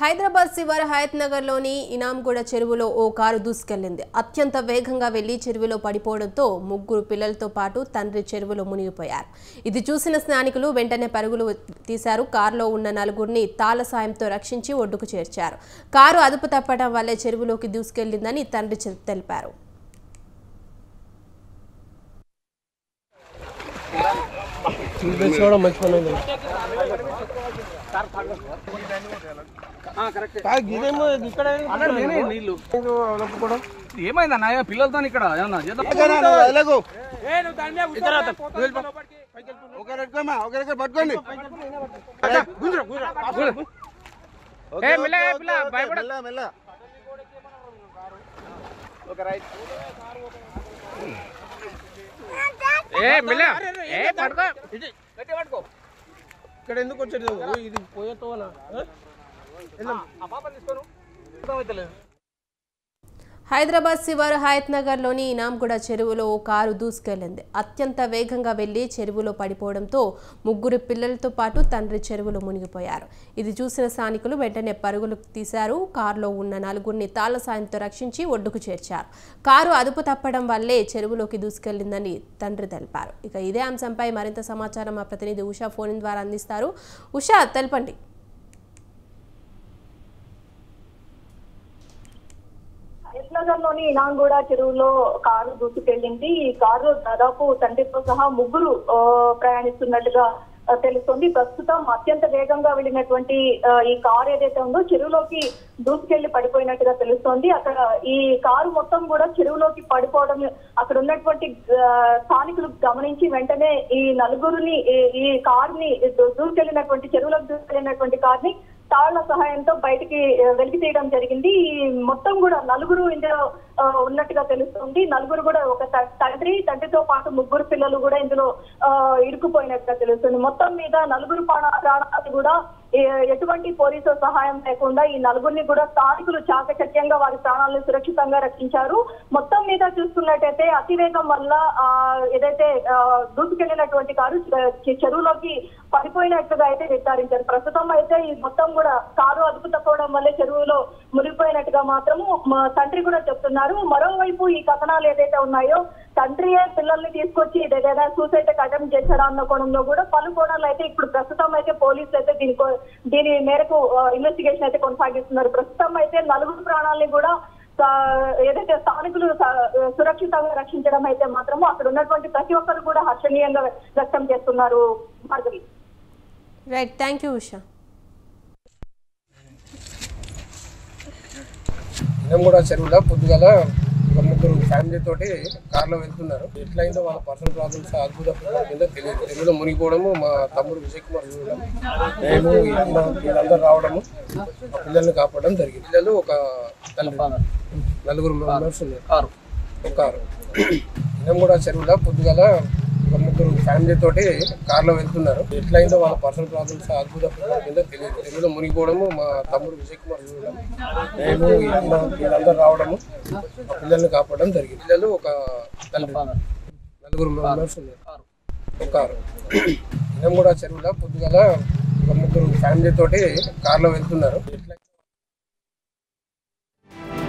హైదరాబాద్ శివారు హయత్ నగర్లోని ఇనాంగూడ చెరువులో ఓ కారు దూసుకెళ్లింది. అత్యంత వేగంగా వెళ్లి చెరువులో పడిపోవడంతో ముగ్గురు పిల్లలతో పాటు తండ్రి చెరువులో మునిగిపోయారు. ఇది చూసిన స్థానికులు వెంటనే పరుగులు తీశారు. కారులో ఉన్న నలుగురిని తాళ సాయంతో రక్షించి ఒడ్డుకు చేర్చారు. కారు అదుపు తప్పడం వల్లే చెరువులోకి దూసుకెళ్లిందని తండ్రి తెలిపారు. ఏమైందన్నా పిల్లలతో ఇక్కడ పట్టుకోండి ఇక్కడ ఎందుకు వచ్చేది ఇది పోయేతో హైదరాబాద్ శివారు హయత్ నగర్లోని ఇనాంగూడ చెరువులో ఓ కారు దూసుకెళ్లింది. అత్యంత వేగంగా వెళ్లి చెరువులో పడిపోవడంతో ముగ్గురు పిల్లలతో పాటు తండ్రి చెరువులో మునిగిపోయారు. ఇది చూసిన స్థానికులు వెంటనే పరుగులు తీశారు. కారులో ఉన్న నలుగురిని తాళ సాయంతో రక్షించి ఒడ్డుకు చేర్చారు. కారు అదుపు తప్పడం వల్లే చెరువులోకి దూసుకెళ్లిందని తండ్రి తెలిపారు. ఇక ఇదే అంశంపై మరింత సమాచారం మా ప్రతినిధి ఉషా ఫోన్ ద్వారా అందిస్తారు. ఉషా, తెలపండి. నగర్లోని ఇనాంగూడ చెరువులో కారు దూసుకెళ్లింది. ఈ కారు దాదాపు తండ్రితో సహా ముగ్గురు ప్రయాణిస్తున్నట్టుగా తెలుస్తోంది. ప్రస్తుతం అత్యంత వేగంగా వెళ్ళినటువంటి ఈ కారు ఏదైతే ఉందో చెరువులోకి దూసుకెళ్లి పడిపోయినట్టుగా తెలుస్తోంది. అక్కడ ఈ కారు మొత్తం కూడా చెరువులోకి పడిపోవడం అక్కడ ఉన్నటువంటి స్థానికులు గమనించి వెంటనే ఈ నలుగురిని ఈ కారుని దూసుకెళ్లినటువంటి చెరువులోకి దూసుకెళ్లినటువంటి కారుని తాళ్ల సహాయంతో బయటికి వెలికి తీయడం జరిగింది. ఈ మొత్తం కూడా నలుగురు ఇందులో ఉన్నట్టుగా తెలుస్తుంది. నలుగురు కూడా ఒక తండ్రితో పాటు ముగ్గురు పిల్లలు కూడా ఇందులో ఇరుక్కుపోయినట్టుగా తెలుస్తుంది. మొత్తం మీద నలుగురు ప్రాణాలు కూడా ఎటువంటి పోలీసు సహాయం లేకుండా ఈ నలుగురిని కూడా స్థానికులు చాకచక్యంగా వారి ప్రాణాలను సురక్షితంగా రక్షించారు. మొత్తం మీద చూసుకున్నట్టయితే అతివేగం వల్ల ఏదైతే దూసుకెళ్లినటువంటి కారు చెరువులోకి పడిపోయినట్టుగా అయితే నిర్ధారించారు. ప్రస్తుతం అయితే ఈ మొత్తం కూడా కారు అదుపు తప్పడం వల్లే చెరువులో మునిగిపోయినట్టుగా మాత్రము తండ్రి కూడా చెప్తున్నారు. మరోవైపు ఈ కథనాలు ఏదైతే ఉన్నాయో తండ్రియే పిల్లల్ని తీసుకొచ్చి ఏదైనా సూసైడ్ అటెంప్ట్ చేశారా అన్న కోణంలో కూడా పలు కోణాలు అయితే ఇప్పుడు ప్రస్తుతం అయితే పోలీసులు అయితే దీని మేరకు ఇన్వెస్టిగేషన్ అయితే కొనసాగిస్తున్నారు. ప్రస్తుతం అయితే నలుగురు ప్రాణాలని కూడా ఏదైతే స్థానికులు సురక్షితంగా రక్షించడం అయితే మాత్రము అక్కడ ఉన్నటువంటి ప్రతి ఒక్కరు కూడా హర్షణీయంగా వ్యక్తం చేస్తున్నారు. Bhargavi, right, thank you Usha. Inamguda చెరువులో పొద్దుగల ఒక ముగ్గురు ఫ్యామిలీ తోటి కార్లో వెళ్తున్నారు. ఎట్లయిందో వాళ్ళ పర్సనల్ ప్రాబ్లమ్స్ అద్భుత కింద తెలియదు. చెరువులో మునిగిపోవడము, మా తమ్ముడు విజయ్ కుమార్ చూడడం, మేము వీళ్ళందరూ రావడము, మా పిల్లల్ని కాపాడడం జరిగింది. పిల్లలు ఒక నలుగురు మెంబర్స్ ఉన్నారు. ఒక కారు ఇనాంగూడ చెరువులో పొద్దుగల ఒక ముగ్గురు ఫ్యామిలీ తోటి కార్లో వెళ్తున్నారు. ఎట్లయిందో వాళ్ళ పర్సనల్ ప్రాబ్లమ్స్ అద్భుత కింద తెలియదు. చెరువులో మునిగిపోవడము, మా తమ్ముడు విజయ్ కుమార్ చూడడం, మేము వీళ్ళందరూ రావడము, మా పిల్లల్ని కాపాడడం జరిగింది. పిల్లలు ఒక నలుగురు మెంబర్స్ ఉన్నారు. ఒక కారు ఇనాంగూడ చెరువులో పొద్దుగల ఒక ముగ్గురు ఫ్యామిలీ తోటి కార్లో వెళ్తున్నారు.